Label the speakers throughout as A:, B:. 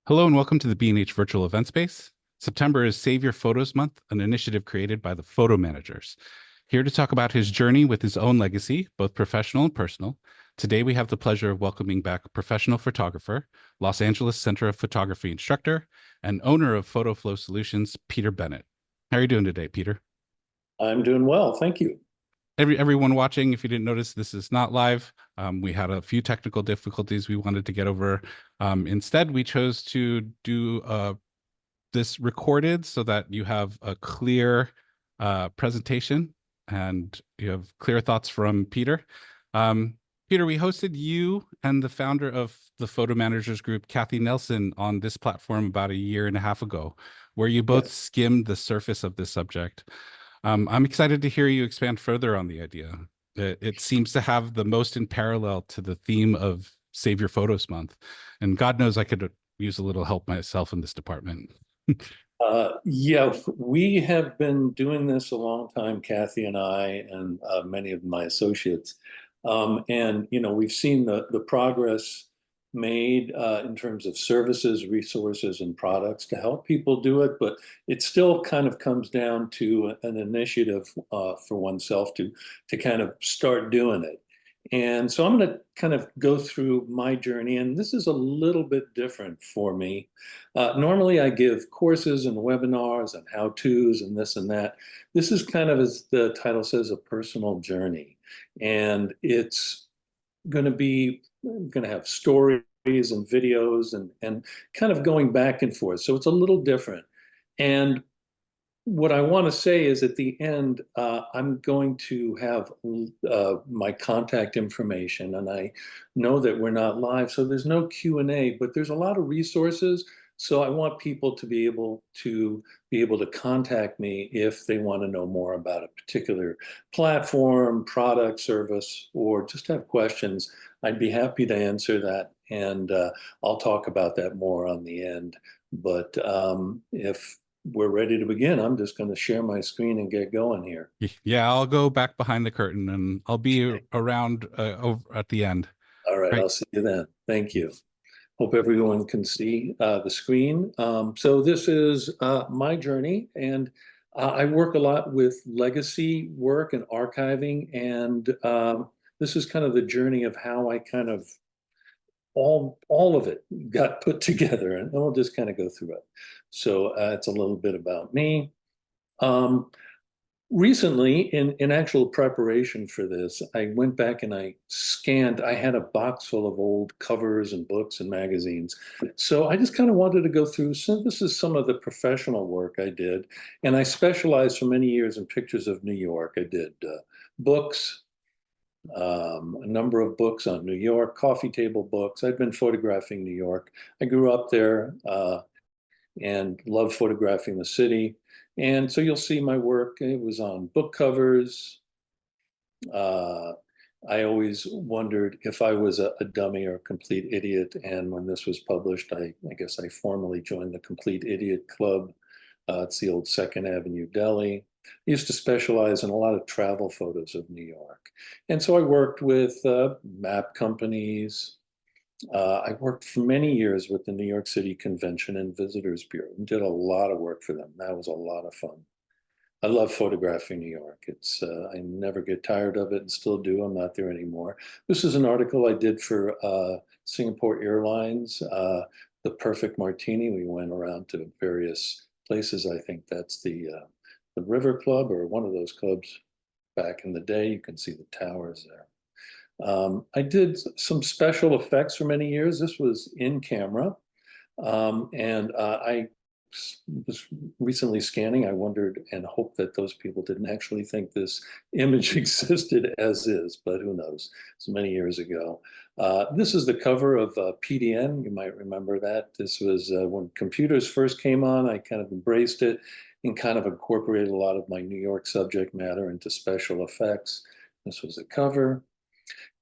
A: Hello and welcome to the B&H Virtual Event Space. September is Save Your Photos Month, an initiative created by the Photo Mangers. Here to talk about his journey with his own legacy, both professional and personal. Today we have the pleasure of welcoming back professional photographer, Los Angeles Center of Photography instructor, and owner of Photo Flow Solutions, Peter Bennett. How are you doing today, Peter?
B: I'm doing well, thank you.
A: Everyone watching, if you didn't notice, this is not live. We had a few technical difficulties we wanted to get over. Instead, we chose to do this recorded so that you have a clear presentation and you have clear thoughts from Peter. Peter, we hosted you and the founder of the Photo Managers Group, Kathy Nelson, on this platform about a year and a half ago, where you both
B: Yes.
A: skimmed the surface of this subject. I'm excited to hear you expand further on the idea. It seems to have the most in parallel to the theme of Save Your Photos Month. And God knows I could use a little help myself in this department.
B: Yeah, we have been doing this a long time, Kathy and I, and many of my associates. And we've seen the progress made in terms of services, resources, and products to help people do it. But it still kind of comes down to an initiative for oneself to kind of start doing it. And so I'm going to kind of go through my journey, and this is a little bit different for me. Normally, I give courses and webinars and how-tos and this and that. This is kind of, as the title says, a personal journey. And it's going to be, going to have stories and videos and kind of going back and forth. So it's a little different. And what I want to say is at the end, I'm going to have my contact information, and I know that we're not live, so there's no Q&A, but there's a lot of resources. So I want people to be able to contact me if they want to know more about a particular platform, product, service, or just have questions. I'd be happy to answer that, and I'll talk about that more on the end. But if we're ready to begin, I'm just going to share my screen and get going here.
A: Yeah, I'll go back behind the curtain and I'll be
B: Okay.
A: around over at the end.
B: All right,
A: Right.
B: I'll see you then. Thank you. Hope everyone can see the screen. So this is my journey, and I work a lot with legacy work and archiving, and this is kind of the journey of how I kind of all of it got put together, and we'll just kind of go through it. So it's a little bit about me. Um, Recently, in actual preparation for this, I went back and I scanned. I had a box full of old covers and books and magazines. So I just kind of wanted to go through. So this is some of the professional work I did. And I specialized for many years in pictures of New York. I did books, a number of books on New York, coffee table books. I'd been photographing New York. I grew up there. And love photographing the city. And so you'll see my work. It was on book covers. Uh, I always wondered if I was a dummy or a complete idiot. And when this was published, I guess I formally joined the Complete Idiot Club. It's the old Second Avenue Deli. I used to specialize in a lot of travel photos of New York. And so I worked with map companies, I worked for many years with the New York City Convention and Visitors Bureau and did a lot of work for them. That was a lot of fun. I love photographing New York. It's I never get tired of it and still do. I'm not there anymore. This is an article I did for Singapore Airlines, the Perfect Martini. We went around to various places. I think that's the River Club or one of those clubs back in the day. You can see the towers there. I did some special effects for many years. This was in camera. And I was recently scanning. I wondered and hoped that those people didn't actually think this image existed as is, but who knows? It's many years ago. This is the cover of PDN. You might remember that. This was when computers first came on. I kind of embraced it and kind of incorporated a lot of my New York subject matter into special effects. This was the cover.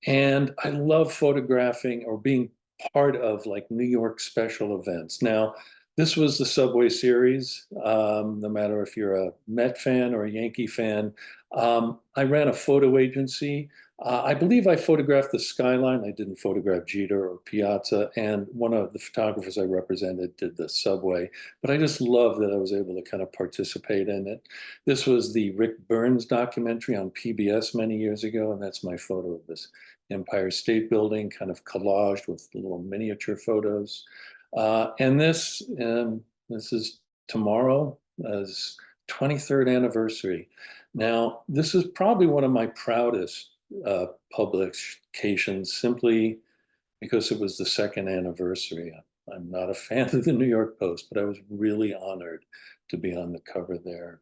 B: And I love photographing or being part of like New York special events. Now, this was the Subway Series. No matter if you're a Met fan or a Yankee fan, I ran a photo agency. I believe I photographed the skyline. I didn't photograph Jeter or Piazza, and one of the photographers I represented did the subway. But I just love that I was able to kind of participate in it. This was the Rick Burns documentary on PBS many years ago, and that's my photo of this Empire State Building, kind of collaged with little miniature photos. And this is tomorrow, as 23rd anniversary. Now, this is probably one of my proudest publications, simply because it was the second anniversary. I'm not a fan of the New York Post, but I was really honored to be on the cover there.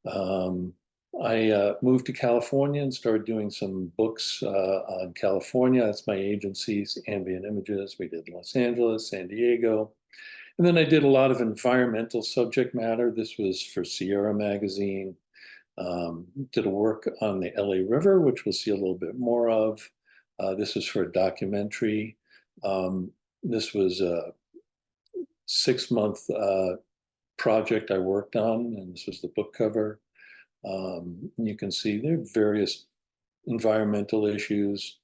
B: I moved to California and started doing some books on California. That's my agency's Ambient Images. We did Los Angeles, San Diego. And then I did a lot of environmental subject matter. This was for Sierra Magazine. Did a work on the LA River, which we'll see a little bit more of. This was for a documentary. This was a 6-month project I worked on, and this was the book cover. You can see there are various environmental issues.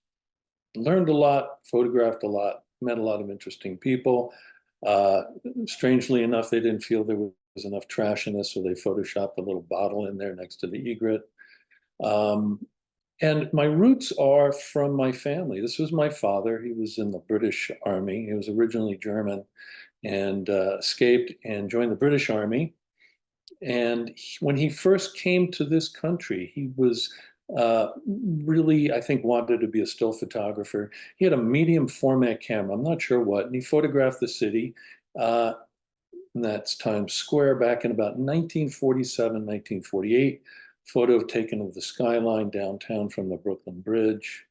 B: Learned a lot, photographed a lot, met a lot of interesting people. Strangely enough, they didn't feel there was enough trash in this, so they photoshopped a little bottle in there next to the egret. And my roots are from my family. This was my father. He was in the British Army. He was originally German and escaped and joined the British Army. And when he first came to this country, he was really, I think, wanted to be a still photographer. He had a medium format camera, I'm not sure what, and he photographed the city. And that's Times Square back in about 1947, 1948. Photo taken of the skyline downtown from the Brooklyn Bridge.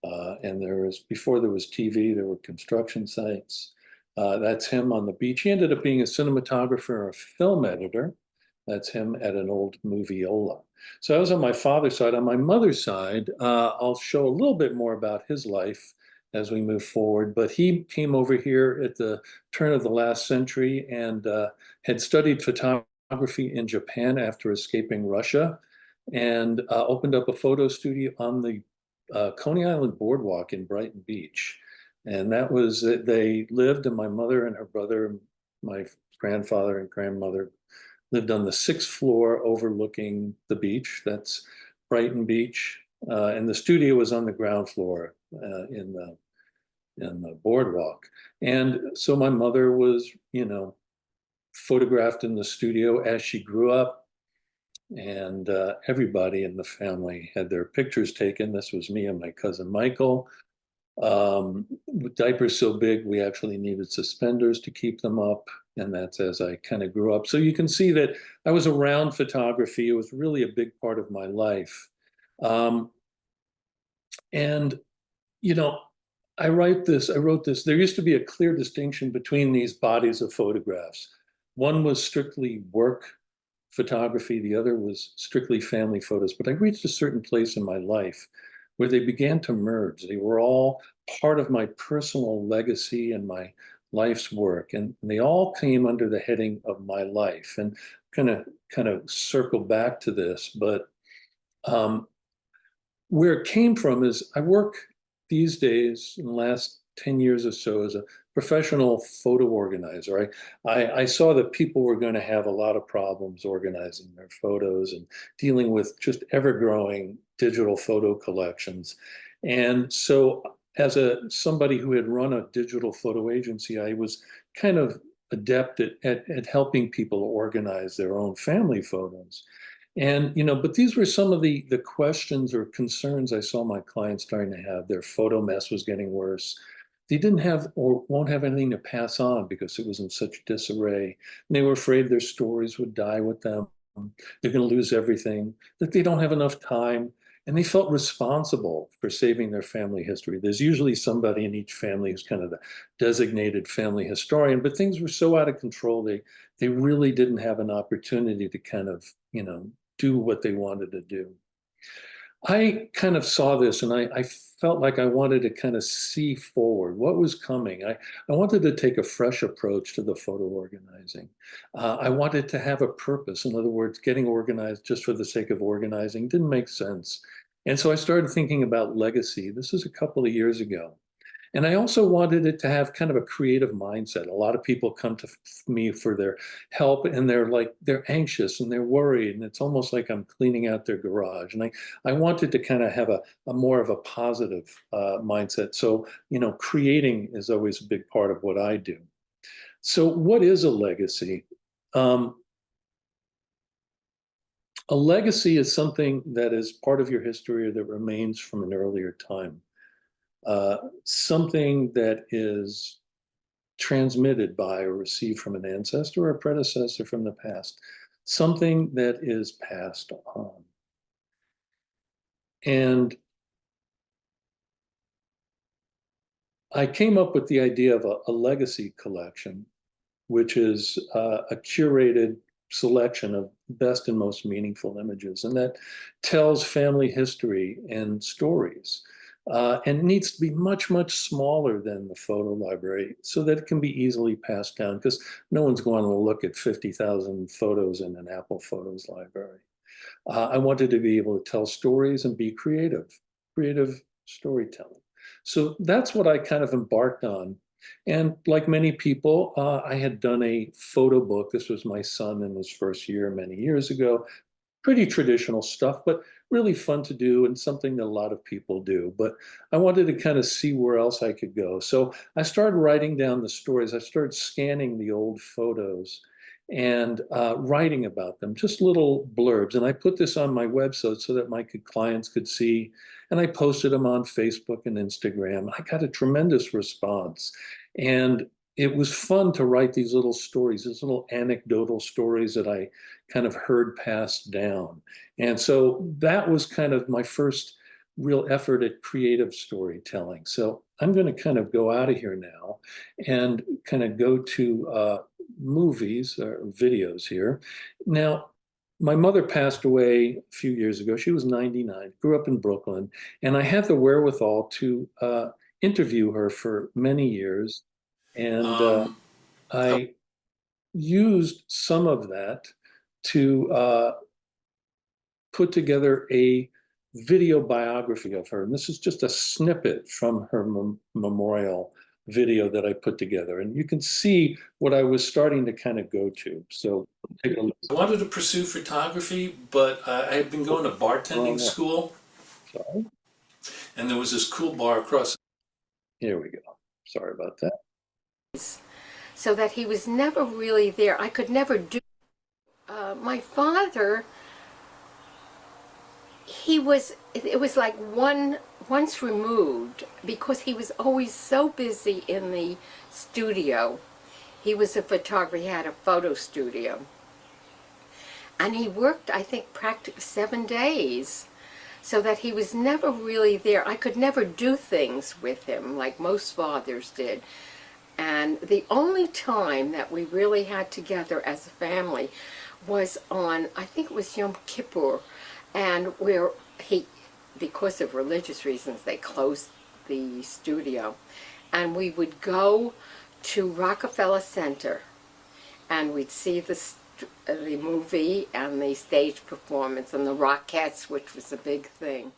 B: And before there was TV, there were construction sites. That's him on the beach. He ended up being a cinematographer and a film editor. That's him at an old moviola. So I was on my father's side. On my mother's side, I'll show a little bit more about his life as we move forward. But he came over here at the turn of the last century and had studied photography in Japan after escaping Russia, and opened up a photo studio on the Coney Island Boardwalk in Brighton Beach. And that was, they lived, and my mother and her brother, my grandfather and grandmother lived on the 6th floor overlooking the beach. That's Brighton Beach. And the studio was on the ground floor in the boardwalk. And so my mother was, photographed in the studio as she grew up. And everybody in the family had their pictures taken. This was me and my cousin Michael. With diapers so big, we actually needed suspenders to keep them up. And that's as I kind of grew up. So you can see that I was around photography. It was really a big part of my life. And, I wrote this. There used to be a clear distinction between these bodies of photographs. One was strictly work photography. The other was strictly family photos. But I reached a certain place in my life where they began to merge. They were all part of my personal legacy and my life's work. And they all came under the heading of my life. And kind of circle back to this, but where it came from is I work these days in the last 10 years or so as a professional photo organizer. I saw that people were going to have a lot of problems organizing their photos and dealing with just ever-growing digital photo collections. And so as somebody who had run a digital photo agency, I was kind of adept at helping people organize their own family photos. And, but these were some of the questions or concerns I saw my clients starting to have. Their photo mess was getting worse. They didn't have or won't have anything to pass on because it was in such disarray. And they were afraid their stories would die with them. They're going to lose everything, that they don't have enough time. And they felt responsible for saving their family history. There's usually somebody in each family who's kind of the designated family historian, but things were so out of control, they really didn't have an opportunity to kind of, do what they wanted to do. I kind of saw this and I felt like I wanted to kind of see forward what was coming. I wanted to take a fresh approach to the photo organizing. I wanted to have a purpose. In other words, getting organized just for the sake of organizing didn't make sense. And so I started thinking about legacy. This is a couple of years ago. And I also wanted it to have kind of a creative mindset. A lot of people come to me for their help and they're anxious and they're worried. And it's almost like I'm cleaning out their garage. And I wanted to kind of have a more of a positive mindset. So, creating is always a big part of what I do. So what is a legacy? A legacy is something that is part of your history or that remains from an earlier time. Something that is transmitted by or received from an ancestor or a predecessor from the past. Something that is passed on. And I came up with the idea of a legacy collection, which is a curated selection of best and most meaningful images. And that tells family history and stories. And it needs to be much, much smaller than the photo library so that it can be easily passed down, because no one's going to look at 50,000 photos in an Apple Photos library. I wanted to be able to tell stories and be creative storytelling. So that's what I kind of embarked on. And like many people, I had done a photo book. This was my son in his first year many years ago. Pretty traditional stuff, but really fun to do and something that a lot of people do. But I wanted to kind of see where else I could go. So I started writing down the stories. I started scanning the old photos and writing about them, just little blurbs. And I put this on my website so that my clients could see. And I posted them on Facebook and Instagram. I got a tremendous response. And it was fun to write these little stories, these little anecdotal stories that I kind of heard passed down. And so that was kind of my first real effort at creative storytelling. So I'm going to kind of go out of here now and kind of go to movies or videos here. Now, my mother passed away a few years ago. She was 99, grew up in Brooklyn, and I had the wherewithal to interview her for many years. And I used some of that to put together a video biography of her. And this is just a snippet from her memorial video that I put together. And you can see what I was starting to kind of go to. So take a look. I wanted to pursue photography, but I had been going to bartending school. Sorry. And there was this cool bar across. Here we go. Sorry about that.
C: So that he was never really there. I could never do. My father, it was like once removed, because he was always so busy in the studio. He was a photographer, he had a photo studio. And he worked, I think, practically 7 days, so that he was never really there. I could never do things with him like most fathers did. And the only time that we really had together as a family was on, I think it was Yom Kippur, and where because of religious reasons, they closed the studio. And we would go to Rockefeller Center, and we'd see the movie and the stage performance and the Rockettes, which was a big thing.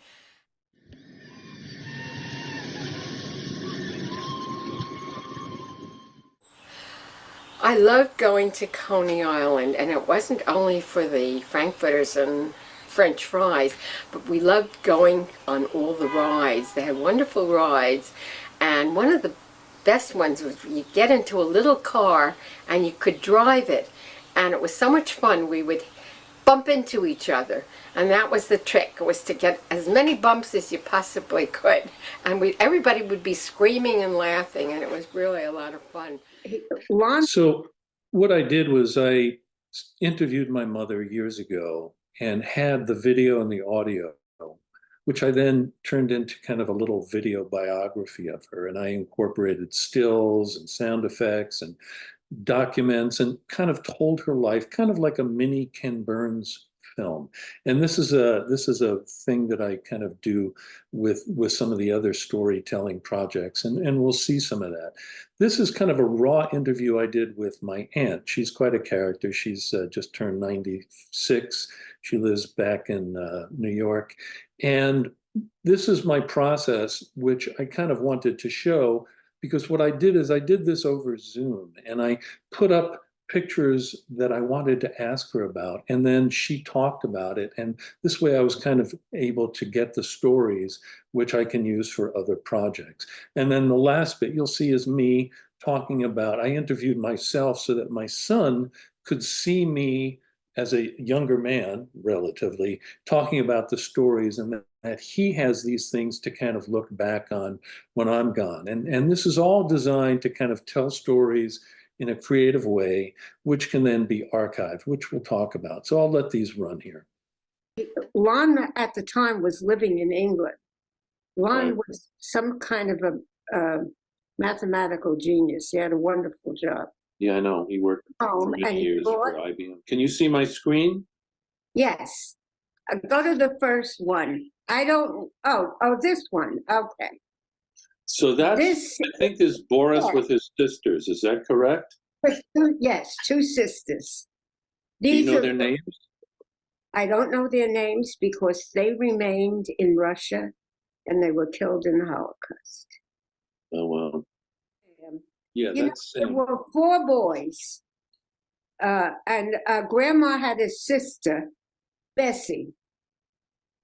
C: I loved going to Coney Island, and it wasn't only for the Frankfurters and French fries, but we loved going on all the rides. They had wonderful rides, and one of the best ones was you get into a little car and you could drive it, and it was so much fun. We would bump into each other, and that was the trick, was to get as many bumps as you possibly could, and everybody would be screaming and laughing, and it was really a lot of fun.
B: So what I did was I interviewed my mother years ago and had the video and the audio, which I then turned into kind of a little video biography of her. And I incorporated stills and sound effects and documents and kind of told her life, kind of like a mini Ken Burns film. And this is a thing that I kind of do with some of the other storytelling projects, and we'll see some of that. This is kind of a raw interview I did with my aunt. She's quite a character. She's just turned 96. She lives back in New York. And this is my process, which I kind of wanted to show, because what I did is I did this over Zoom, and I put up pictures that I wanted to ask her about, and then she talked about it. And this way I was kind of able to get the stories, which I can use for other projects. And then the last bit you'll see is me talking about, I interviewed myself so that my son could see me as a younger man, relatively, talking about the stories, and that he has these things to kind of look back on when I'm gone. And this is all designed to kind of tell stories in a creative way, which can then be archived, which we'll talk about. So I'll let these run here.
D: Lon at the time was living in England. Lon
B: Right.
D: was some kind of a mathematical genius. He had a wonderful job.
B: Yeah, I know. He worked for
D: And
B: many
D: he
B: years for
D: brought,
B: IBM. Can you see my screen?
D: yes. Go to the first one. I don't, this one. Okay.
B: So that's,
D: This,
B: I think, is Boris
D: yeah.
B: with his sisters. Is that correct?
D: yes, two sisters.
B: Do you
D: These
B: know
D: are,
B: their names?
D: I don't know their names because they remained in Russia and they were killed in the Holocaust.
B: Oh, wow. Yeah,
D: You know,
B: that's
D: there were 4 boys. And Grandma had a sister, Bessie.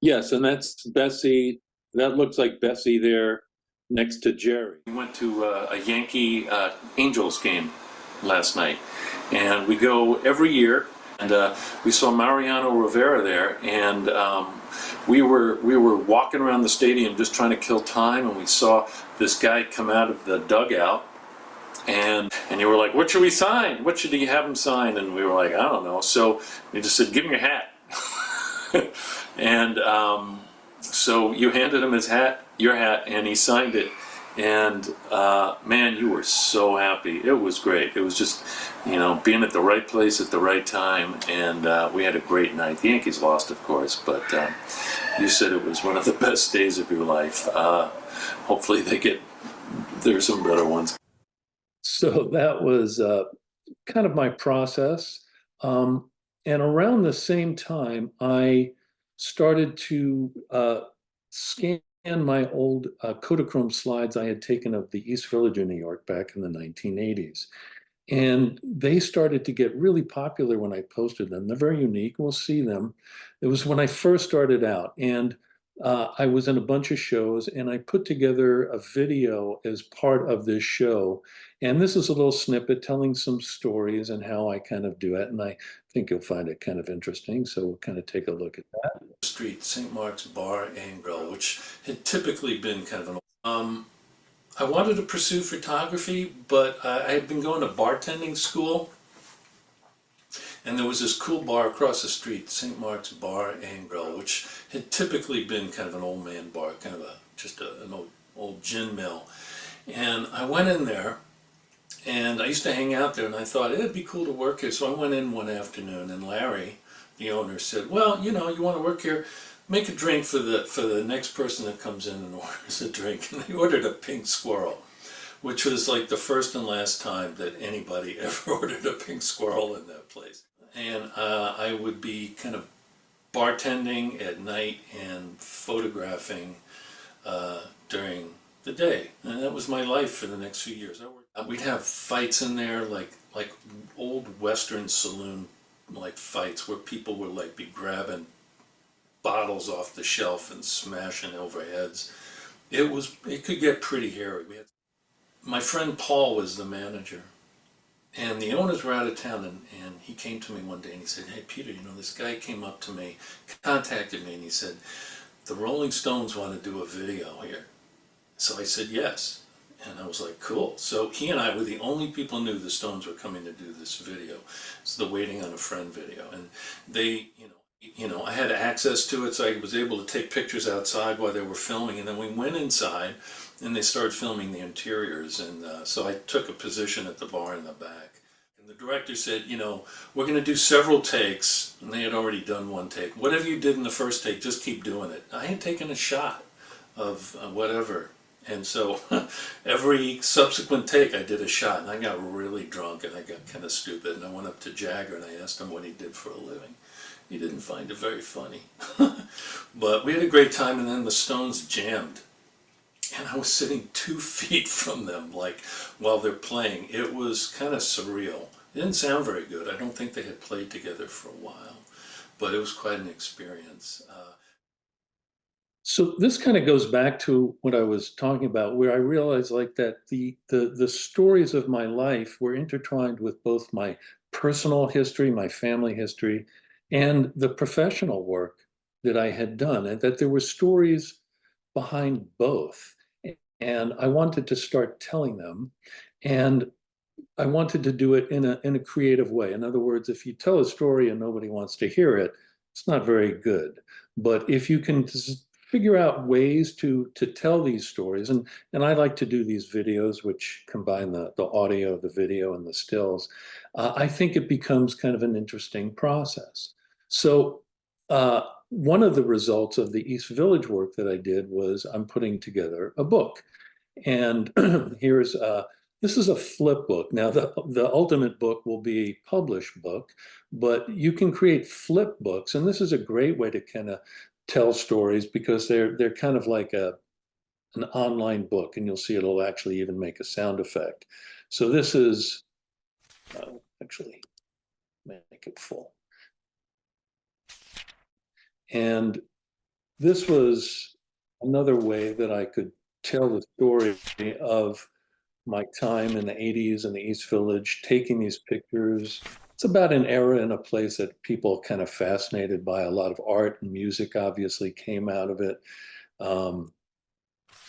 B: yes, and that's Bessie. That looks like Bessie there next to Jerry. We went to a Yankee Angels game last night, and we go every year. And we saw Mariano Rivera there, and we were walking around the stadium just trying to kill time, and we saw this guy come out of the dugout, and you were like, "What should we sign? What should you have him sign?" And we were like, "I don't know." So he just said, "Give him your hat." And so you handed him his hat, your hat, and he signed it. And man, you were so happy. It was great. It was just, you know, being at the right place at the right time. And we had a great night. The Yankees lost, of course, but you said it was one of the best days of your life. Hopefully there's some better ones. So that was kind of my process. And around the same time, I started to scan my old Kodachrome slides I had taken of the East Village of New York back in the 1980s. And they started to get really popular when I posted them. They're very unique. We'll see them. It was when I first started out. And I was in a bunch of shows, and I put together a video as part of this show. And this is a little snippet telling some stories and how I kind of do it. And I think you'll find it kind of interesting. So we'll kind of take a look at that. Street, St. Mark's Bar and Grill, which had typically been kind of an I wanted to pursue photography, but I had been going to bartending school, and there was this cool bar across the street, St. Mark's Bar and Grill, which had typically been kind of an old man bar, kind of an old gin mill. And I went in there, and I used to hang out there, and I thought it'd be cool to work here. So I went in one afternoon, and Larry, the owner, said, "Well, you know, you want to work here? Make a drink for the next person that comes in and orders a drink." And they ordered a pink squirrel, which was like the first and last time that anybody ever ordered a pink squirrel in that place. And I would be kind of bartending at night and photographing during the day. And that was my life for the next few years. We'd have fights in there, like old Western saloon like fights where people would like be grabbing bottles off the shelf and smashing over heads. It could get pretty hairy. My friend Paul was the manager, and the owners were out of town, and he came to me one day and he said, "Hey Peter, you know, this guy came up to me, contacted me, and he said, the Rolling Stones want to do a video here." So I said yes, and I was like, cool. So he and I were the only people who knew the Stones were coming to do this video. It's the Waiting on a Friend video, and they, you know, I had access to it, so I was able to take pictures outside while they were filming, and then we went inside and they started filming the interiors, and so I took a position at the bar in the back. And the director said, you know, we're going to do several takes, and they had already done one take. Whatever you did in the first take, just keep doing it. I had taken a shot of whatever, and so every subsequent take I did a shot, and I got really drunk and I got kind of stupid, and I went up to Jagger and I asked him what he did for a living. He didn't find it very funny. But we had a great time, and then the Stones jammed. And I was sitting 2 feet from them, like, while they're playing. It was kind of surreal. It didn't sound very good. I don't think they had played together for a while, but it was quite an experience. So this kind of goes back to what I was talking about, where I realized like that the stories of my life were intertwined with both my personal history, my family history, and the professional work that I had done, and that there were stories behind both. And I wanted to start telling them, and I wanted to do it in a creative way. In other words, if you tell a story and nobody wants to hear it, it's not very good. But if you can figure out ways to tell these stories, and I like to do these videos which combine the audio, the video, and the stills, I think it becomes kind of an interesting process. So one of the results of the East Village work that I did was I'm putting together a book. And here's this is a flip book. Now, the ultimate book will be a published book, but you can create flip books, and this is a great way to kind of tell stories because they're kind of like an online book, and you'll see it'll actually even make a sound effect. So this is actually make it full. And this was another way that I could tell the story of my time in the 80s in the East Village, taking these pictures. It's about an era and a place that people kind of fascinated by. A lot of art and music obviously came out of it.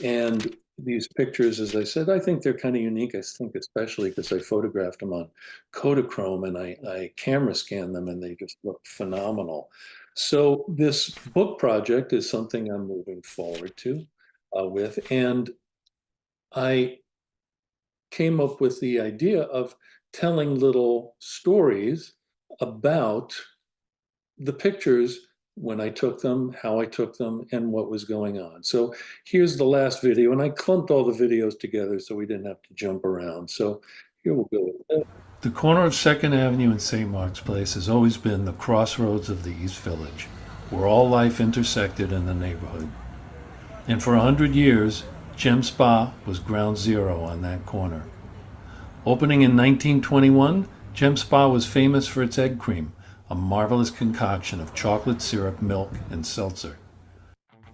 B: And these pictures, as I said, I think they're kind of unique. I think especially because I photographed them on Kodachrome and I camera scanned them and they just look phenomenal. So this book project is something I'm moving forward to with. And I came up with the idea of telling little stories about the pictures when I took them, how I took them, and what was going on. So here's the last video, and I clumped all the videos together so we didn't have to jump around. So here we'll go with it. The corner of 2nd Avenue and St. Mark's Place has always been the crossroads of the East Village, where all life intersected in the neighborhood. And for 100 years, Gem Spa was ground zero on that corner. Opening in 1921, Gem Spa was famous for its egg cream, a marvelous concoction of chocolate syrup, milk, and seltzer.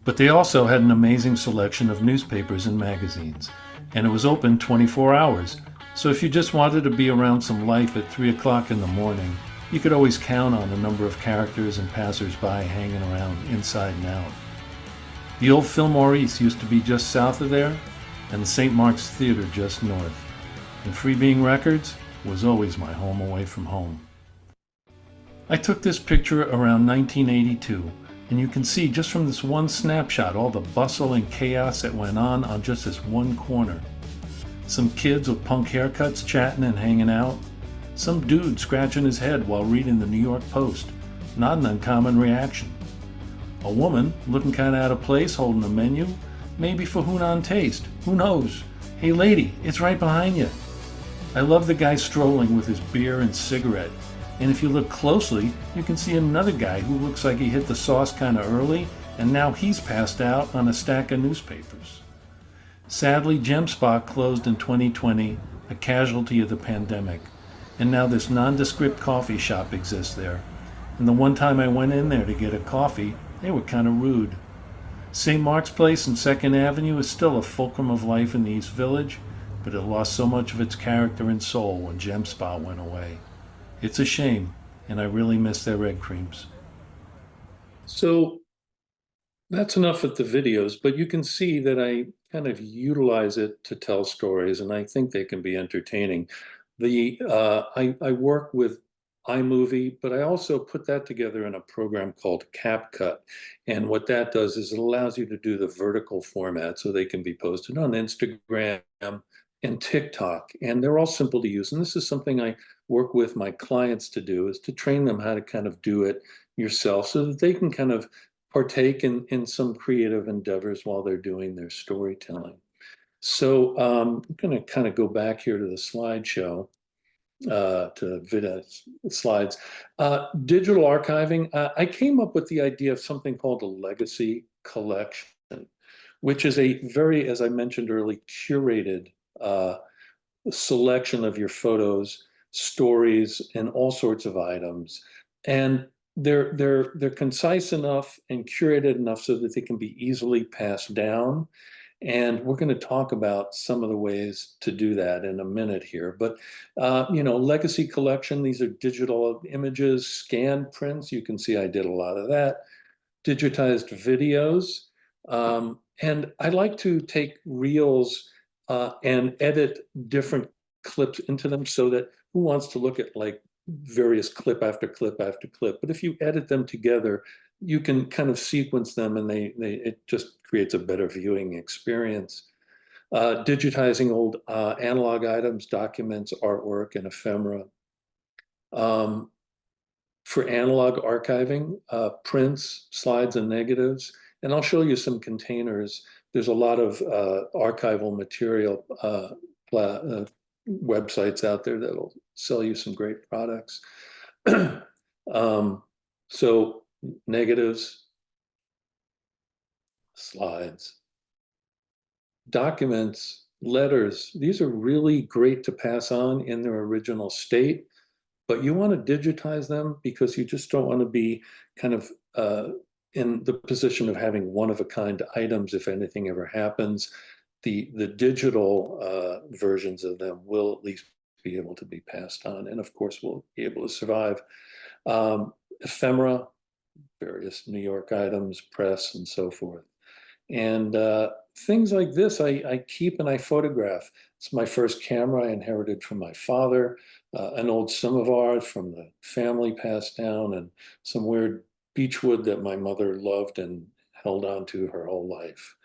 B: But they also had an amazing selection of newspapers and magazines, and it was open 24 hours, so if you just wanted to be around some life at 3 o'clock in the morning, you could always count on a number of characters and passers-by hanging around inside and out. The old Fillmore East used to be just south of there, and the St. Mark's Theater just north. And Free Being Records was always my home away from home. I took this picture around 1982, and you can see just from this one snapshot all the bustle and chaos that went on just this one corner. Some kids with punk haircuts chatting and hanging out. Some dude scratching his head while reading the New York Post. Not an uncommon reaction. A woman looking kind of out of place holding a menu, maybe for Hunan taste, who knows? Hey lady, it's right behind you. I love the guy strolling with his beer and cigarette, and if you look closely, you can see another guy who looks like he hit the sauce kind of early, and now he's passed out on a stack of newspapers. Sadly, Gem Spa closed in 2020, a casualty of the pandemic, and now this nondescript coffee shop exists there. And the one time I went in there to get a coffee, they were kind of rude. St. Mark's Place and 2nd Avenue is still a fulcrum of life in the East Village, but it lost so much of its character and soul when Gem Spa went away. It's a shame, and I really miss their egg creams. So that's enough with the videos, but you can see that I kind of utilize it to tell stories, and I think they can be entertaining. I work with iMovie, but I also put that together in a program called CapCut. And what that does is it allows you to do the vertical format so they can be posted on Instagram and TikTok. And they're all simple to use. And this is something I work with my clients to do, is to train them how to kind of do it yourself so that they can kind of partake in some creative endeavors while they're doing their storytelling. So I'm going to kind of go back here to the slideshow. to video slides. Digital archiving, I came up with the idea of something called a legacy collection, which is a very, as I mentioned earlier, curated selection of your photos, stories, and all sorts of items. And they're concise enough and curated enough so that they can be easily passed down. And we're going to talk about some of the ways to do that in a minute here. But, legacy collection, these are digital images, scanned prints. You can see I did a lot of that. Digitized videos. And I like to take reels and edit different clips into them so that who wants to look at like various clip after clip after clip. But if you edit them together, you can kind of sequence them and it just creates a better viewing experience. Digitizing old analog items, documents, artwork, and ephemera. For analog archiving, prints, slides, and negatives. And I'll show you some containers. There's a lot of archival material websites out there that'll sell you some great products. So negatives, slides, documents, letters. These are really great to pass on in their original state, but you want to digitize them because you just don't want to be kind of in the position of having one-of-a-kind items if anything ever happens. The digital versions of them will at least be able to be passed on, and of course will be able to survive. Ephemera, various New York items, press, and so forth. And things like this I keep and I photograph. It's my first camera I inherited from my father, an old samovar from the family passed down, and some weird beechwood that my mother loved and held on to her whole life.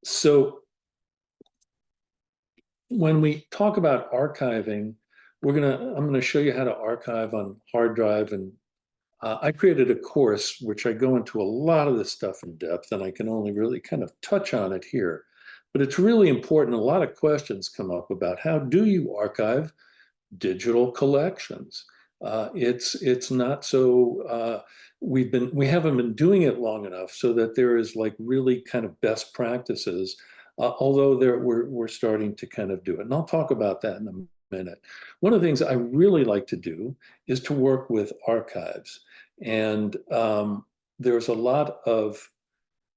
B: So when we talk about archiving, I'm gonna show you how to archive on hard drive, and I created a course which I go into a lot of this stuff in depth, and I can only really kind of touch on it here. But it's really important. A lot of questions come up about how do you archive digital collections? It's not so we haven't been doing it long enough so that there is like really kind of best practices. Although we're starting to kind of do it, and I'll talk about that in a minute. One of the things I really like to do is to work with archives, and there's a lot of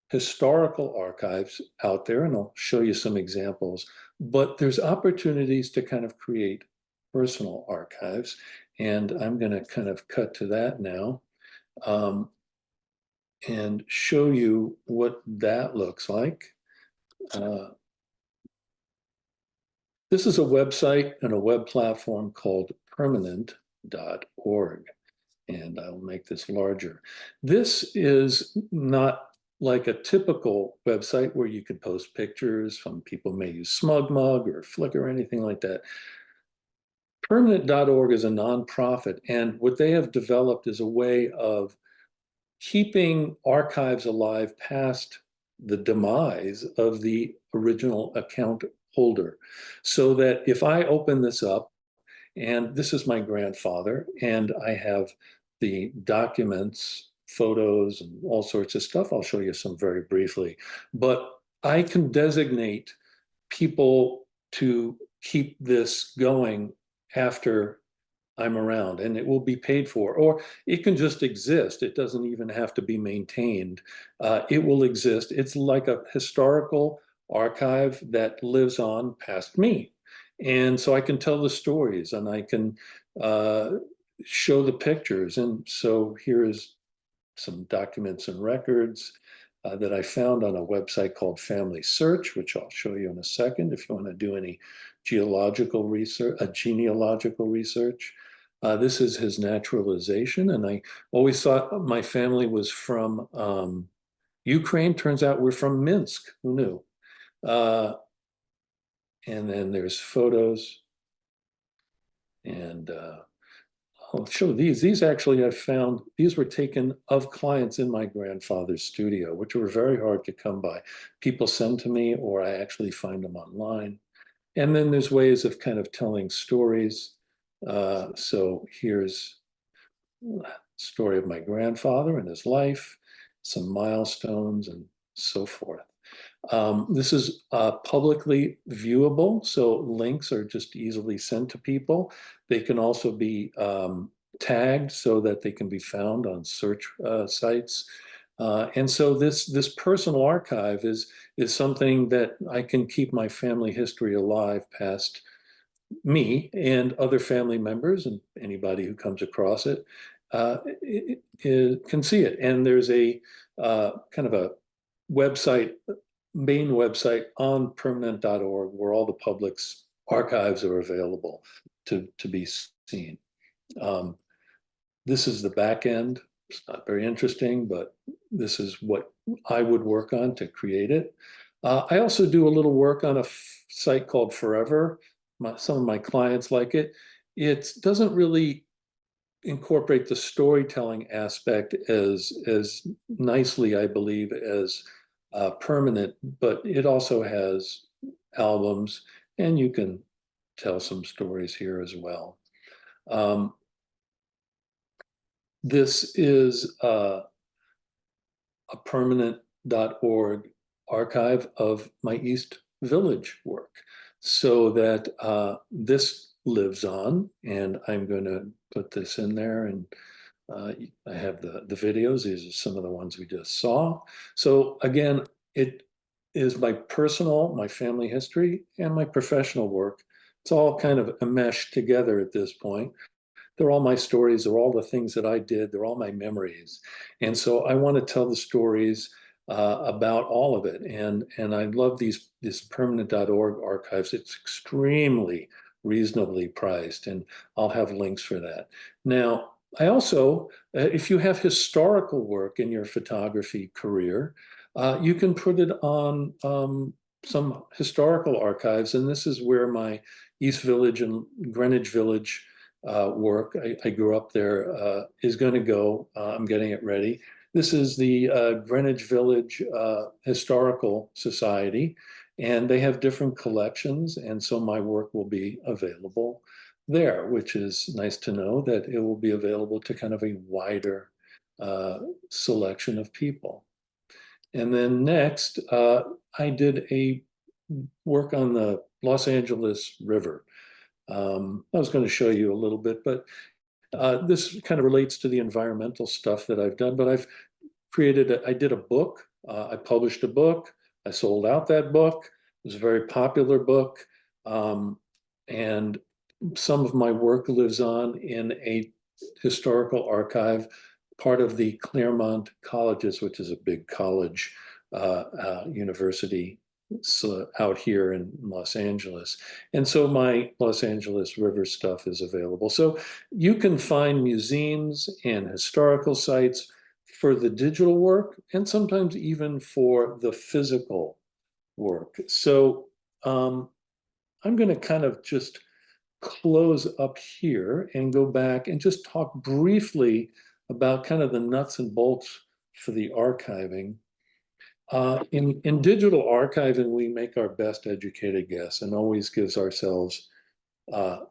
B: historical archives out there, and I'll show you some examples, but there's opportunities to kind of create personal archives, and I'm going to kind of cut to that now and show you what that looks like. This is a website and a web platform called permanent.org, and I'll make this larger. This is not like a typical website where you could post pictures. Some people may use SmugMug or Flickr or anything like that. Permanent.org is a nonprofit, and what they have developed is a way of keeping archives alive past the demise of the original account holder. So that if I open this up, and this is my grandfather, and I have the documents, photos, and all sorts of stuff. I'll show you some very briefly. But I can designate people to keep this going after I'm around, and it will be paid for, or it can just exist. It doesn't even have to be maintained. It will exist. It's like a historical archive that lives on past me. And so I can tell the stories, and I can show the pictures. And so here is some documents and records that I found on a website called Family Search, which I'll show you in a second if you want to do any genealogical research. This is his naturalization, and I always thought my family was from Ukraine. Turns out we're from Minsk. Who knew? And then there's photos, and I'll show these. These actually I found, these were taken of clients in my grandfather's studio, which were very hard to come by. People send to me, or I actually find them online. And then there's ways of kind of telling stories. So here's a story of my grandfather and his life, some milestones and so forth. This is publicly viewable, so links are just easily sent to people. They can also be tagged so that they can be found on search sites. And so this personal archive is something that I can keep my family history alive past me and other family members and anybody who comes across it, can see it. And there's a kind of a website, main website on permanent.org where all the public's archives are available to be seen. This is the back end. It's not very interesting, but this is what I would work on to create it. I also do a little work on a site called Forever. Some of my clients like it. It doesn't really incorporate the storytelling aspect as nicely, I believe, as Permanent, but it also has albums, and you can tell some stories here as well. This is a permanent.org archive of my East Village work, so that this lives on, and I'm going to put this in there, and I have the videos. These are some of the ones we just saw. So again, it is my personal, my family history, and my professional work. It's all kind of enmeshed together at this point. They're all my stories. They're all the things that I did. They're all my memories. And so I want to tell the stories about all of it. And I love this permanent.org archives. It's extremely reasonably priced, and I'll have links for that. Now, I also, if you have historical work in your photography career, you can put it on some historical archives. And this is where my East Village and Greenwich Village work, I grew up there, is going to go. I'm getting it ready. This is the Greenwich Village Historical Society, and they have different collections, and so my work will be available there, which is nice to know that it will be available to kind of a wider selection of people. And then next, I did a work on the Los Angeles River. I was going to show you a little bit, but this kind of relates to the environmental stuff that I've done. But I did a book. I published a book. I sold out that book. It was a very popular book. And some of my work lives on in a historical archive, part of the Claremont Colleges, which is a big college university out here in Los Angeles. And so my Los Angeles River stuff is available. So you can find museums and historical sites for the digital work, and sometimes even for the physical work. So I'm going to kind of just close up here and go back and just talk briefly about kind of the nuts and bolts for the archiving. In digital archiving, we make our best educated guess and always gives ourselves the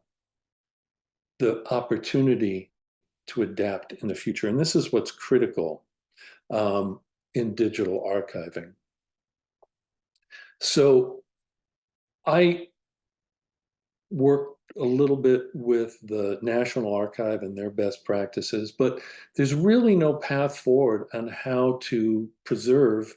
B: opportunity to adapt in the future. And this is what's critical in digital archiving. So I worked a little bit with the National Archive and their best practices, but there's really no path forward on how to preserve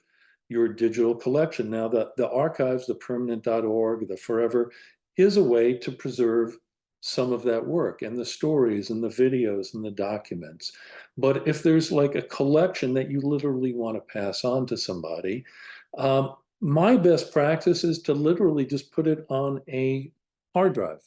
B: your digital collection. Now, the archives, the permanent.org, the Forever, is a way to preserve some of that work and the stories and the videos and the documents. But if there's like a collection that you literally want to pass on to somebody, my best practice is to literally just put it on a hard drive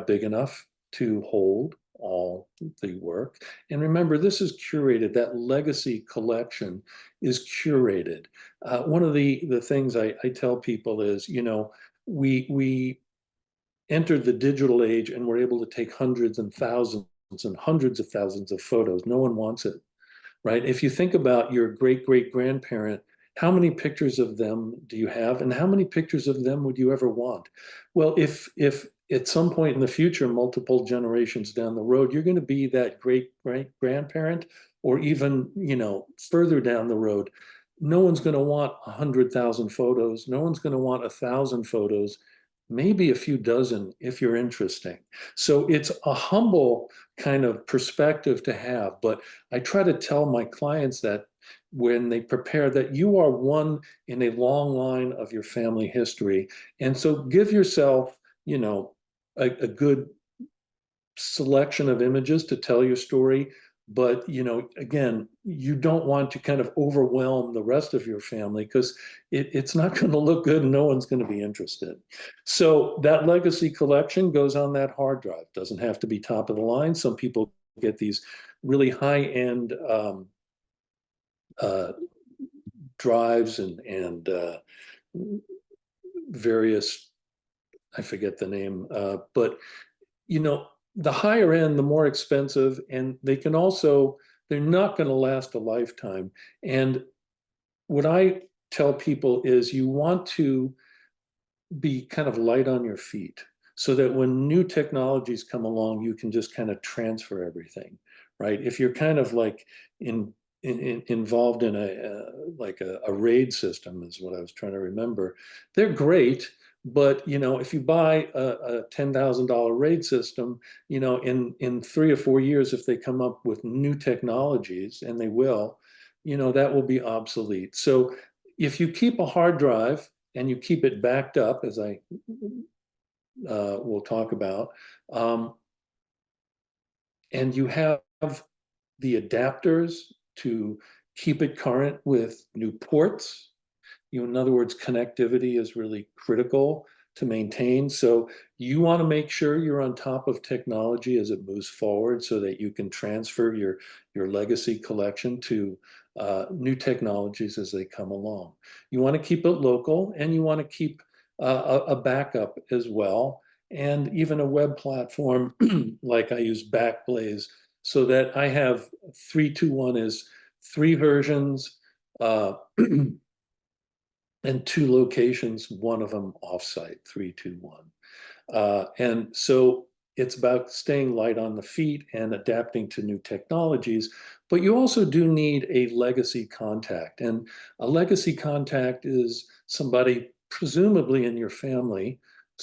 B: big enough to hold all the work. And remember, this is curated. That legacy collection is curated. One of the things I tell people is, you know, we entered the digital age and we're able to take hundreds and thousands and hundreds of thousands of photos. No one wants it, right? If you think about your great-great-grandparent how many pictures of them do you have, and how many pictures of them would you ever want? Well, if at some point in the future, multiple generations down the road, you're going to be that great grandparent, or even, further down the road, no one's going to want 100,000 photos. No one's going to want 1,000 photos, maybe a few dozen if you're interesting. So it's a humble kind of perspective to have, but I try to tell my clients that when they prepare, that you are one in a long line of your family history. And so give yourself, a good selection of images to tell your story. But, again, you don't want to kind of overwhelm the rest of your family, because it's not going to look good and no one's going to be interested. So that legacy collection goes on that hard drive. Doesn't have to be top of the line. Some people get these really high-end drives and various, I forget the name, but the higher end, the more expensive, and they're not going to last a lifetime. And what I tell people is you want to be kind of light on your feet, so that when new technologies come along, you can just kind of transfer everything, right? If you're kind of like involved in a RAID system, is what I was trying to remember. They're great, but if you buy a $10,000 RAID system, in 3 or 4 years, if they come up with new technologies, and they will, that will be obsolete. So if you keep a hard drive and you keep it backed up, as I will talk about, and you have the adapters to keep it current with new ports. In other words, connectivity is really critical to maintain. So you want to make sure you're on top of technology as it moves forward, so that you can transfer your legacy collection to new technologies as they come along. You want to keep it local, and you want to keep a backup as well, and even a web platform like I use Backblaze, so that I have 321 is 3 versions, and 2 locations, one of them offsite, 321. And so it's about staying light on the feet and adapting to new technologies. But you also do need a legacy contact. And a legacy contact is somebody presumably in your family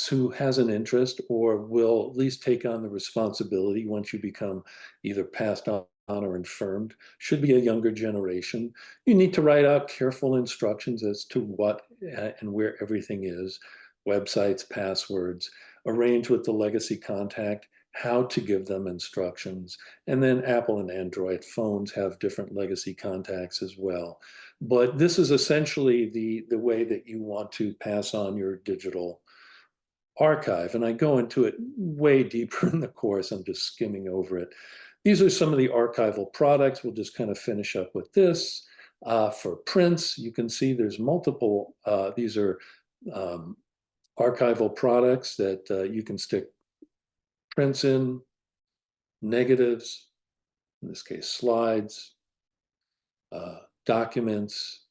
B: who has an interest, or will at least take on the responsibility once you become either passed on or infirmed. Should be a younger generation. You need to write out careful instructions as to what and where everything is, websites, passwords, arrange with the legacy contact how to give them instructions. And then Apple and Android phones have different legacy contacts as well. But this is essentially the way that you want to pass on your digital archive. And I go into it way deeper in the course. I'm just skimming over it. These are some of the archival products. We'll just kind of finish up with this. For prints, you can see there's multiple. These are archival products that you can stick prints in, negatives, in this case, slides, documents.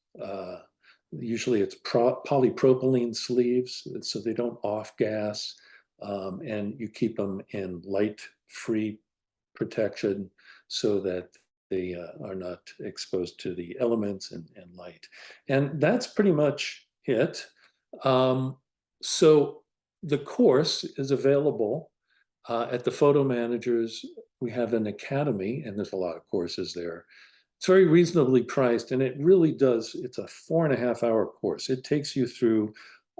B: Usually it's polypropylene sleeves, so they don't off-gas, and you keep them in light-free protection so that they are not exposed to the elements and light. And that's pretty much it. So the course is available at the Photo Mangers. We have an academy, and there's a lot of courses there. It's very reasonably priced, and it really does. It's a 4.5-hour course. It takes you through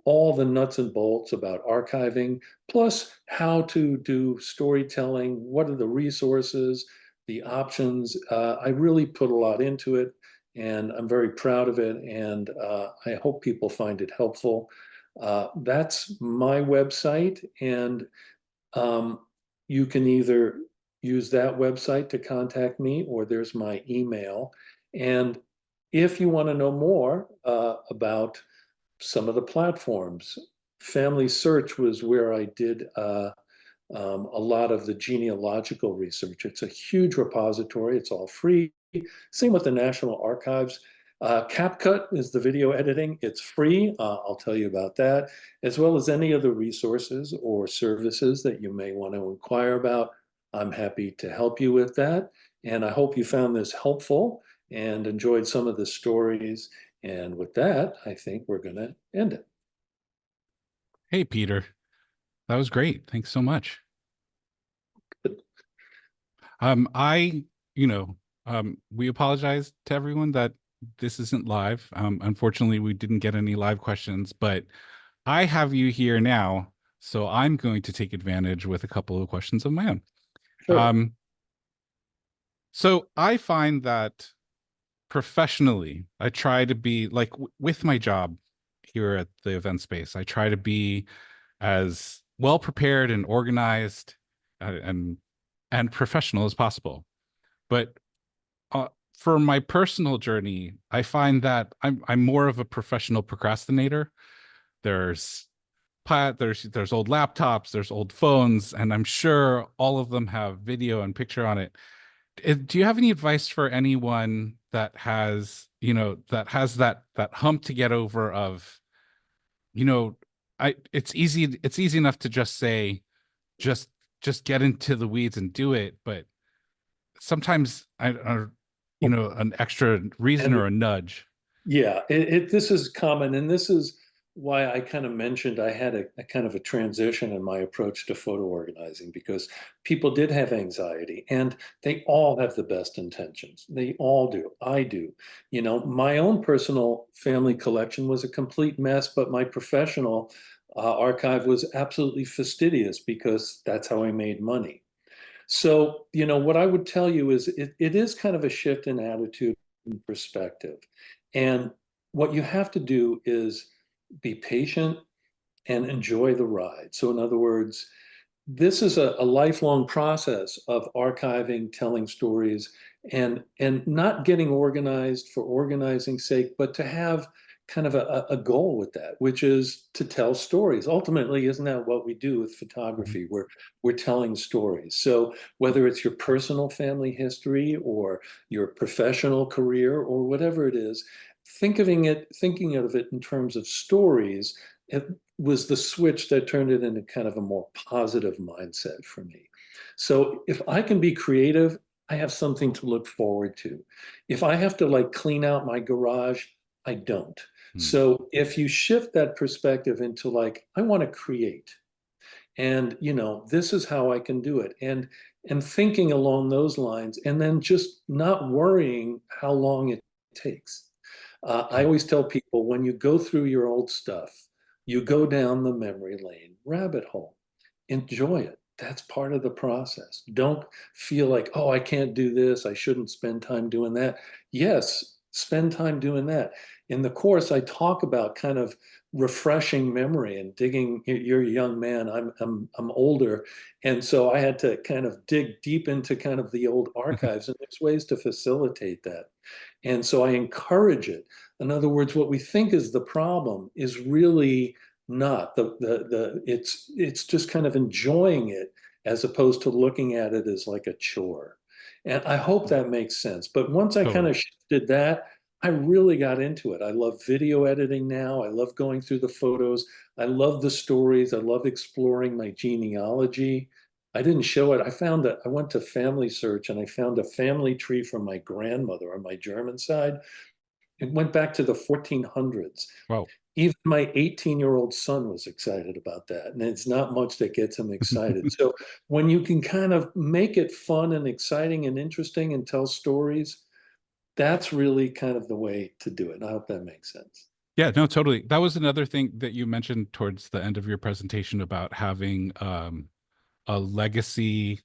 B: all the nuts and bolts about archiving, plus how to do storytelling, what are the resources, the options. I really put a lot into it, and I'm very proud of it, and I hope people find it helpful. That's my website, and you can either use that website to contact me, or there's my email. And if you want to know more about some of the platforms, Family Search was where I did a lot of the genealogical research. It's a huge repository. It's all free. Same with the National Archives. CapCut is the video editing. It's free. I'll tell you about that, as well as any other resources or services that you may want to inquire about. I'm happy to help you with that. And I hope you found this helpful and enjoyed some of the stories. And with that, I think we're going to end it.
A: Hey, Peter, that was great. Thanks so much. I, we apologize to everyone that this isn't live. Unfortunately, we didn't get any live questions, but I have you here now, so I'm going to take advantage with a couple of questions of my own.
B: Sure.
A: So I find that professionally, I try to be like with my job here at the event space, I try to be as well prepared and organized and professional as possible. But for my personal journey, I find that I'm more of a professional procrastinator. There's old laptops, there's old phones, and I'm sure all of them have video and picture on it. Do you have any advice for anyone that has, that hump to get over of, it's easy enough to just say, just get into the weeds and do it, but sometimes an extra reason
B: And
A: or a nudge.
B: yeah, this is common, and this is why I kind of mentioned I had a kind of a transition in my approach to photo organizing, because people did have anxiety, and they all have the best intentions. They all do. I do. My own personal family collection was a complete mess, but my professional archive was absolutely fastidious because that's how I made money. So, what I would tell you is it is kind of a shift in attitude and perspective. And what you have to do is be patient and enjoy the ride. So, in other words, this is a lifelong process of archiving, telling stories, and not getting organized for organizing's sake, but to have kind of a goal with that, which is to tell stories. Ultimately, isn't that what we do with
A: Mhm.
B: photography? We're telling stories. So whether it's your personal family history or your professional career or whatever it is, thinking of it in terms of stories, it was the switch that turned it into kind of a more positive mindset for me. So if I can be creative, I have something to look forward to. If I have to like clean out my garage, I don't.
A: Mm.
B: So if you shift that perspective into like, I want to create, and this is how I can do it, and thinking along those lines, and then just not worrying how long it takes. I
A: Okay.
B: always tell people, when you go through your old stuff, you go down the memory lane rabbit hole. Enjoy it. That's part of the process. Don't feel like, oh, I can't do this, I shouldn't spend time doing that. Yes, spend time doing that. In the course, I talk about kind of refreshing memory and digging. You're a young man, I'm older, and so I had to kind of dig deep into kind of the old archives, and there's ways to facilitate that. And so I encourage it. In other words, what we think is the problem is really not it's just kind of enjoying it, as opposed to looking at it as like a chore. And I hope that makes sense. But once I kind
A: Totally.
B: of shifted that, I really got into it. I love video editing now. I love going through the photos. I love the stories. I love exploring my genealogy. I didn't show it. I went to Family Search and I found a family tree from my grandmother on my German side. It went back to the 1400s.
A: Wow.
B: Even my 18-year-old son was excited about that. And it's not much that gets him excited. So when you can kind of make it fun and exciting and interesting and tell stories, that's really kind of the way to do it. And I hope that makes sense.
A: Yeah, no, totally. That was another thing that you mentioned towards the end of your presentation about having a legacy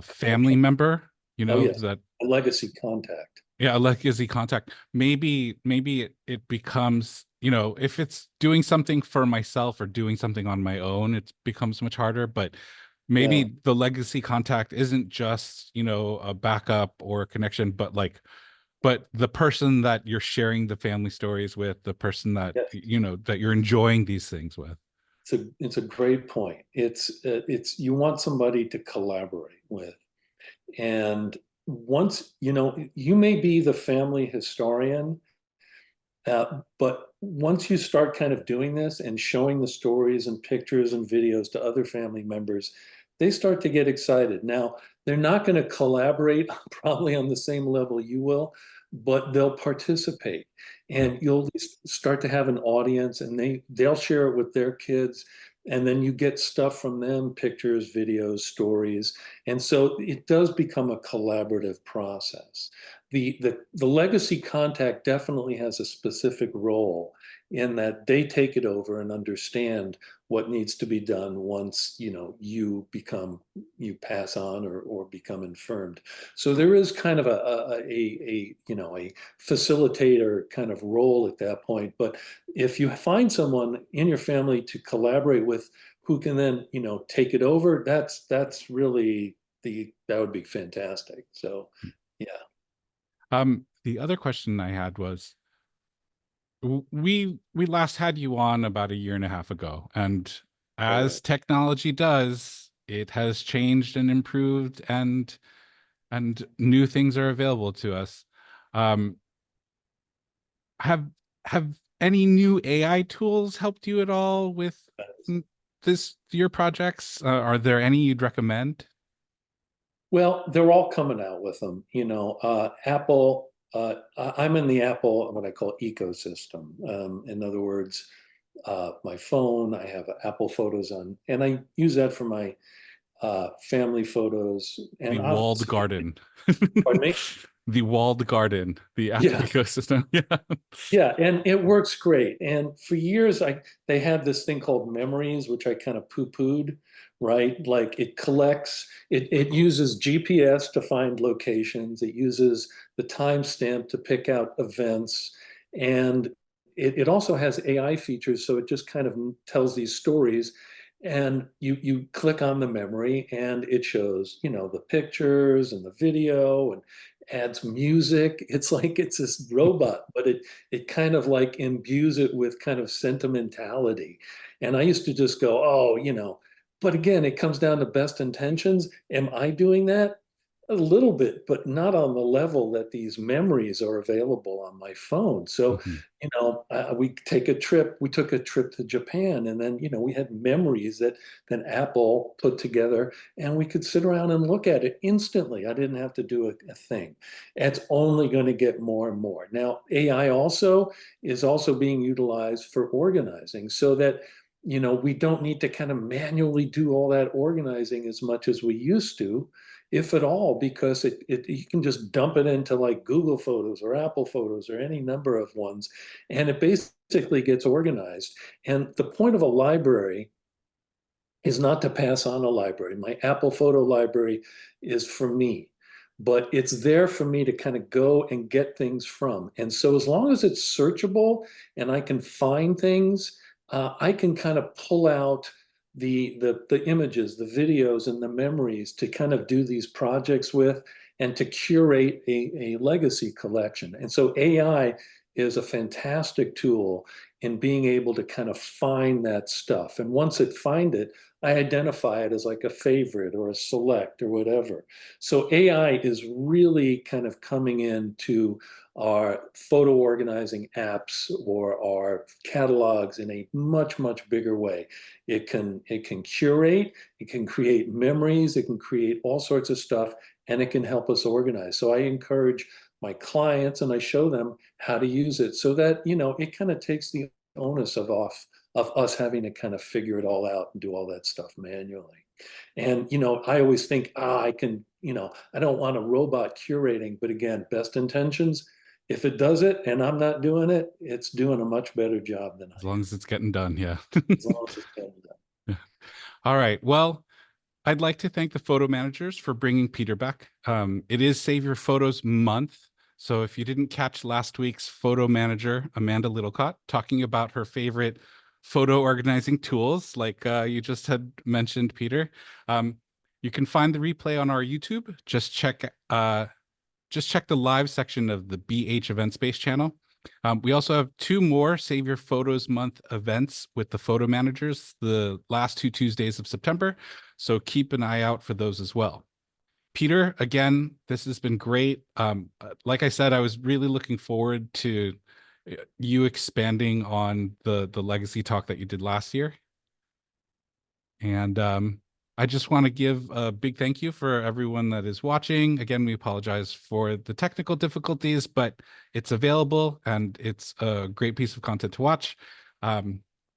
A: family
B: Okay.
A: member,
B: Oh, yes.
A: that
B: A legacy contact.
A: yeah, a legacy contact. Maybe it becomes, if it's doing something for myself or doing something on my own, it becomes much harder. But
B: Yeah.
A: maybe the legacy contact isn't just, a backup or a connection, but the person that you're sharing the family stories with, the person that,
B: Yes.
A: that you're enjoying these things with.
B: It's a great point. It's you want somebody to collaborate with. And once, you may be the family historian, But once you start kind of doing this and showing the stories and pictures and videos to other family members, they start to get excited. Now, they're not going to collaborate probably on the same level you will, but they'll participate. And you'll start to have an audience, and they'll share it with their kids. And then you get stuff from them, pictures, videos, stories. And so it does become a collaborative process. The legacy contact definitely has a specific role in that they take it over and understand what needs to be done once you pass on or become infirmed. So there is kind of a facilitator kind of role at that point. But if you find someone in your family to collaborate with who can then take it over, that's really that would be fantastic. So yeah.
A: The other question I had was, we last had you on about a year and a half ago, and as technology does, it has changed and improved, and new things are available to us. Um, have any new AI tools helped you at all with your projects? Are there any you'd recommend?
B: Well, they're all coming out with them. Apple, I'm in the Apple, what I call ecosystem. In other words, my phone, I have Apple Photos on, and I use that for my family photos.
A: The
B: And
A: walled
B: obviously,
A: garden.
B: pardon me?
A: The walled garden, the Apple
B: Yeah.
A: ecosystem. Yeah.
B: Yeah, and it works great. And for years, they had this thing called memories, which I kind of poo-pooed, right? Like it uses GPS to find locations. It uses the timestamp to pick out events, and it also has AI features, so it just kind of tells these stories. And you click on the memory, and it shows, the pictures and the video, and adds music. It's like it's this robot, but it kind of like imbues it with kind of sentimentality. And I used to just go, oh, but again, it comes down to best intentions. Am I doing that? A little bit, but not on the level that these memories are available on my phone. So,
A: Mhm.
B: we took a trip to Japan, and then, we had memories that then Apple put together, and we could sit around and look at it instantly. I didn't have to do a thing. It's only going to get more and more. Now, AI also is also being utilized for organizing so that, we don't need to kind of manually do all that organizing as much as we used to, if at all, because you can just dump it into like Google Photos or Apple Photos or any number of ones, and it basically gets organized. And the point of a library is not to pass on a library. My Apple Photo library is for me, but it's there for me to kind of go and get things from. And so as long as it's searchable and I can find things, I can kind of pull out the images, the videos, and the memories to kind of do these projects with and to curate a legacy collection. And so AI is a fantastic tool in being able to kind of find that stuff. And once it find it, I identify it as like a favorite or a select or whatever. So AI is really kind of coming into our photo organizing apps or our catalogs in a much, much bigger way. It can curate, it can create memories, it can create all sorts of stuff, and it can help us organize. So I encourage my clients and I show them how to use it so that, it kind of takes the onus of us having to kind of figure it all out and do all that stuff manually. And, I always think, I can, I don't want a robot curating, but again, best intentions. If it does it and I'm not doing it, it's doing a much better job than I
A: As
B: am,
A: long as it's getting done, yeah.
B: as long as it's getting done.
A: All right. Well, I'd like to thank the photo managers for bringing Peter back. It is Save Your Photos Month. So if you didn't catch last week's photo manager, Amanda Littlecott, talking about her favorite photo organizing tools, like you just had mentioned, Peter, you can find the replay on our YouTube. Just check the live section of the B&H Event Space channel. We also have 2 more Save Your Photos Month events with the photo managers the last 2 Tuesdays of September. So keep an eye out for those as well. Peter, again, this has been great. Like I said, I was really looking forward to you expanding on the legacy talk that you did last year. And I just want to give a big thank you for everyone that is watching. Again, we apologize for the technical difficulties, but it's available and it's a great piece of content to watch.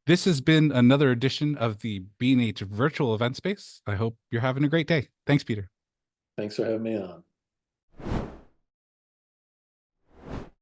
A: This has been another edition of the B&H Virtual Event Space. I hope you're having a great day. Thanks, Peter.
B: Thanks for having me on.